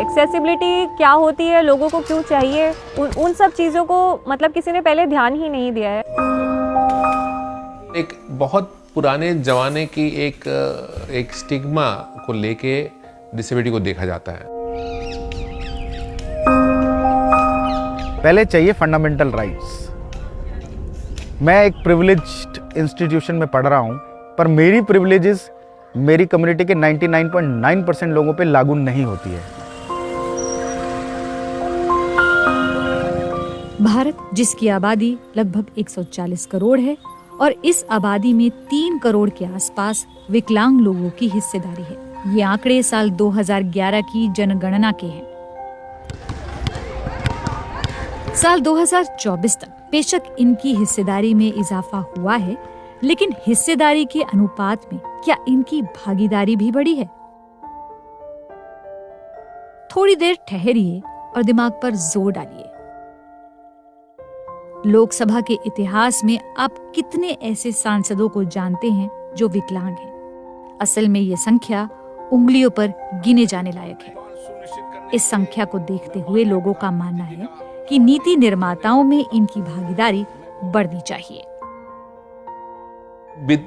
Accessibility क्या होती है, लोगों को क्यों चाहिए, उन सब चीज़ों को मतलब किसी ने पहले ध्यान ही नहीं दिया है। एक बहुत पुराने ज़माने की एक स्टिग्मा को लेके डिसेबिलिटी को देखा जाता है। पहले चाहिए फंडामेंटल राइट्स। मैं एक प्रिविलेज्ड इंस्टीट्यूशन में पढ़ रहा हूँ, पर मेरी प्रिविलेजेस मेरी कम्युनिटी के 99.9% लोगों पे लागू नहीं होती है। भारत, जिसकी आबादी लगभग 140 करोड़ है और इस आबादी में 3 करोड़ के आसपास विकलांग लोगों की हिस्सेदारी है। ये आंकड़े साल 2011 की जनगणना के हैं। साल 2024 तक बेशक इनकी हिस्सेदारी में इजाफा हुआ है, लेकिन हिस्सेदारी के अनुपात में क्या इनकी भागीदारी भी बढ़ी है? थोड़ी देर ठहरिए और दिमाग पर जोर डालिए। लोकसभा के इतिहास में आप कितने ऐसे सांसदों को जानते हैं जो विकलांग हैं? असल में ये संख्या उंगलियों पर गिने जाने लायक है। इस संख्या को देखते हुए लोगों का मानना है कि नीति निर्माताओं में इनकी भागीदारी बढ़नी चाहिए।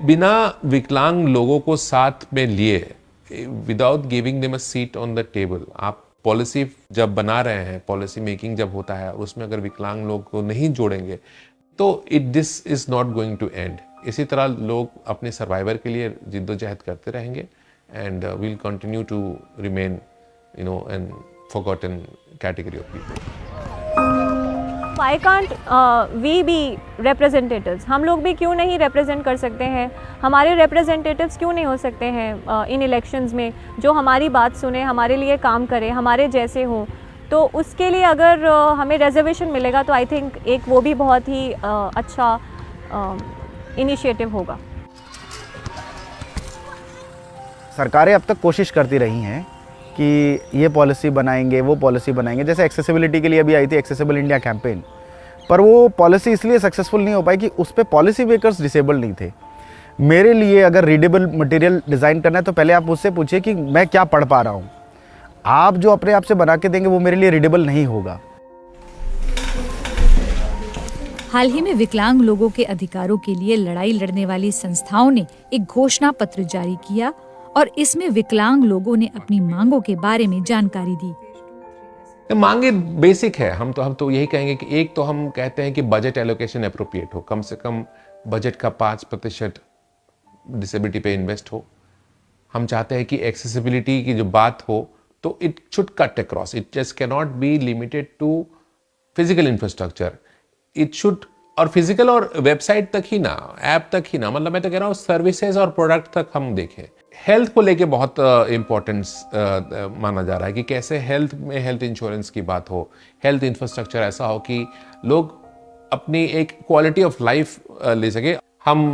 बिना विकलांग लोगों को साथ में लिए, without giving them a seat on the table, आप पॉलिसी जब बना रहे हैं, पॉलिसी मेकिंग जब होता है, उसमें अगर विकलांग लोग को नहीं जोड़ेंगे तो this is not going to end. इसी तरह लोग अपने सर्वाइवर के लिए जिद्दोजहद करते रहेंगे and will continue to remain an forgotten category of people. Why can't we be representatives? हम लोग भी क्यों नहीं रिप्रेजेंट कर सकते हैं? हमारे रिप्रेजेंटेटिव्स क्यों नहीं हो सकते हैं इन इलेक्शंस में, जो हमारी बात सुने, हमारे लिए काम करे, हमारे जैसे हों? तो उसके लिए अगर हमें रिजर्वेशन मिलेगा तो आई थिंक एक वो भी बहुत ही अच्छा इनिशिएटिव होगा। सरकारें अब तक कोशिश करती रही हैं कि ये पॉलिसी बनाएंगे, वो पॉलिसी बनाएंगे। जैसे एक्सेसिबिलिटी के लिए अभी आई थी एक्सेसिबल इंडिया कैंपेन, पर वो पॉलिसी इसलिए सक्सेसफुल नहीं हो पाई कि उस पर पॉलिसी मेकर्स डिसेबल नहीं थे। मेरे लिए अगर रीडेबल मटेरियल डिज़ाइन करना है तो पहले आप उससे पूछिए कि मैं क्या पढ़ पा रहा हूँ। आप जो अपने आप से बना के देंगे वो मेरे लिए रीडेबल नहीं होगा। हाल ही में विकलांग लोगों के अधिकारों के लिए लड़ाई लड़ने वाली संस्थाओं ने एक घोषणा पत्र जारी किया और इसमें विकलांग लोगों ने अपनी मांगों के बारे में जानकारी दी। मांगे बेसिक है। हम तो यही कहेंगे कि एक तो हम कहते हैं कि बजट एलोकेशन एप्रोप्रिएट हो, कम से कम बजट का 5% डिसेबिलिटी पे इन्वेस्ट हो। हम चाहते हैं कि एक्सेसिबिलिटी की जो बात हो तो it should cut across, it just can not be limited to physical infrastructure. It should, और फिजिकल और वेबसाइट तक ही ना, ऐप तक ही ना, मतलब मैं तो कह रहा हूँ सर्विसेज और प्रोडक्ट तक हम देखें। हेल्थ को लेके बहुत इम्पोर्टेंस माना जा रहा है कि कैसे हेल्थ में हेल्थ इंश्योरेंस की बात हो, हेल्थ इंफ्रास्ट्रक्चर ऐसा हो कि लोग अपनी एक क्वालिटी ऑफ लाइफ ले सके। हम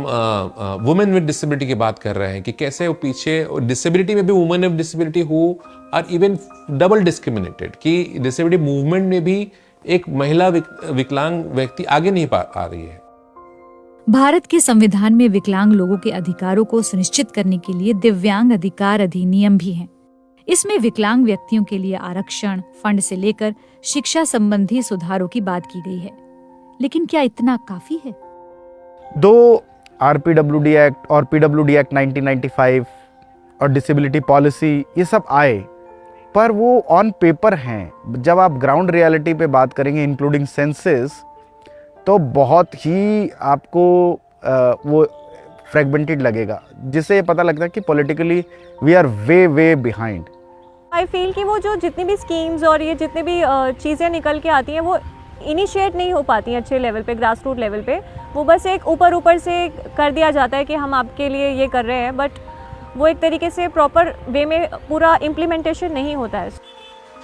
वुमेन विद डिसेबिलिटी की बात कर रहे हैं कि कैसे वो पीछे, डिसेबिलिटी में भी women with disability who are even double discriminated, कि डिसेबिलिटी मूवमेंट में भी एक महिला विकलांग व्यक्ति आगे नहीं आ रही है। भारत के संविधान में विकलांग लोगों के अधिकारों को सुनिश्चित करने के लिए दिव्यांग अधिकार अधिनियम भी है। इसमें विकलांग व्यक्तियों के लिए आरक्षण, फंड से लेकर शिक्षा संबंधी सुधारों की बात की गई है। लेकिन क्या इतना काफी है? दो आरपीडब्ल्यूडी एक्ट और पीडब्ल्यूडी एक्ट 1995 और डिसेबिलिटी पॉलिसी ये सब आए, पर वो ऑन पेपर हैं। जब आप ग्राउंड रियलिटी पे बात करेंगे इंक्लूडिंग सेंसेस, तो बहुत ही आपको वो फ्रेगमेंटेड लगेगा, जिससे ये पता लगता है कि politically we are way way behind. I feel कि वो जो जितनी भी स्कीम्स और ये जितनी भी चीज़ें निकल के आती हैं वो इनिशिएट नहीं हो पाती हैं अच्छे लेवल पे, ग्रास रूट लेवल पे। वो बस एक ऊपर से कर दिया जाता है कि हम आपके लिए ये कर रहे हैं, बट वो एक तरीके से प्रॉपर वे में पूरा इम्प्लीमेंटेशन नहीं होता है।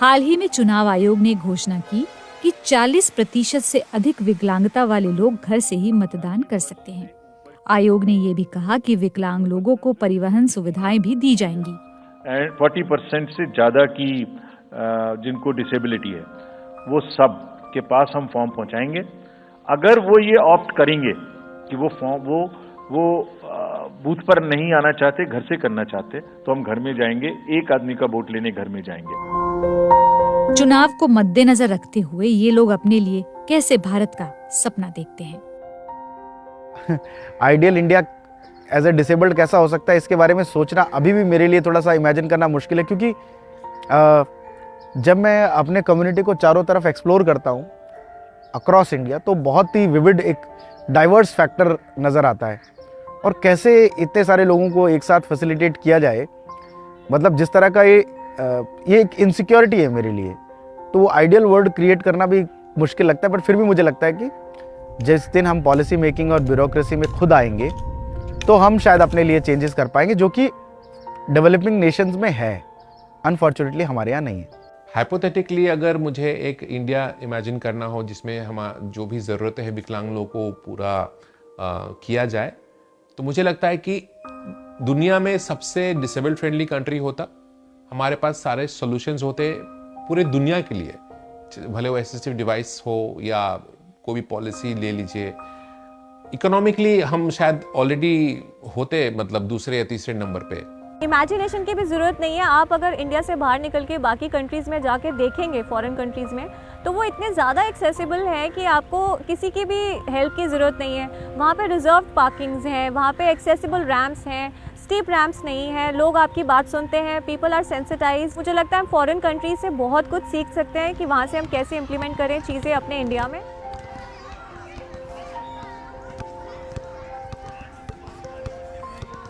हाल ही में चुनाव आयोग ने घोषणा की कि 40% से अधिक विकलांगता वाले लोग घर से ही मतदान कर सकते हैं। आयोग ने ये भी कहा कि विकलांग लोगों को परिवहन सुविधाएं भी दी जाएंगी। 40% से ज्यादा की जिनको डिसेबिलिटी है वो सब के पास हम फॉर्म पहुंचाएंगे। अगर वो ये ऑप्ट करेंगे कि वो फॉर्म वो बूथ पर नहीं आना चाहते, घर से करना चाहते, तो हम घर में जाएंगे, एक आदमी का वोट लेने घर में जाएंगे। चुनाव को मद्देनजर रखते हुए ये लोग अपने लिए कैसे भारत का सपना देखते हैं? Ideal India as a disabled कैसा हो सकता है, इसके बारे में सोचना अभी भी मेरे लिए थोड़ा सा इमेजिन करना मुश्किल है, क्योंकि जब मैं अपने कम्युनिटी को चारों तरफ एक्सप्लोर करता हूँ अक्रॉस इंडिया, तो बहुत ही विविड एक डाइवर्स फैक्टर नज़र आता है। और कैसे इतने सारे लोगों को एक साथ फैसिलिटेट किया जाए, मतलब जिस तरह का ये एक इनसिक्योरिटी है मेरे लिए, तो वो आइडियल वर्ल्ड क्रिएट करना भी मुश्किल लगता है। बट फिर भी मुझे लगता है कि जिस दिन हम पॉलिसी मेकिंग और ब्यूरोक्रेसी में खुद आएंगे तो हम शायद अपने लिए चेंजेस कर पाएंगे, जो कि डेवलपिंग नेशंस में है, अनफॉर्चुनेटली हमारे यहाँ नहीं है। हाइपोथेटिकली अगर मुझे एक इंडिया इमेजिन करना हो जिसमें हम जो भी ज़रूरतें हैं विकलांग लोगों को पूरा किया जाए, तो मुझे लगता है कि दुनिया में सबसे डिसेबल्ड फ्रेंडली कंट्री होता, हमारे पास सारे सॉल्यूशंस होते पूरे दुनिया के लिए, भले वो असिस्टिव डिवाइस हो या कोई भी पॉलिसी ले लीजिए। इकोनॉमिकली हम शायद ऑलरेडी होते, मतलब दूसरे या तीसरे नंबर पे। इमेजिनेशन की भी ज़रूरत नहीं है। आप अगर इंडिया से बाहर निकल के बाकी कंट्रीज़ में जाके देखेंगे, फॉरेन कंट्रीज़ में, तो वो इतने ज़्यादा एक्सेसिबल है कि आपको किसी की भी हेल्प की ज़रूरत नहीं है। वहाँ पे रिजर्व पार्किंग्स हैं, वहाँ पे एक्सेसिबल रैम्प्स हैं, स्टीप रैम्प्स नहीं है, लोग आपकी बात सुनते हैं, पीपल आर सेंसिटाइज। मुझे लगता है हम फॉरेन कंट्रीज से बहुत कुछ सीख सकते हैं कि वहाँ से हम कैसे इम्प्लीमेंट करें चीज़ें अपने इंडिया में।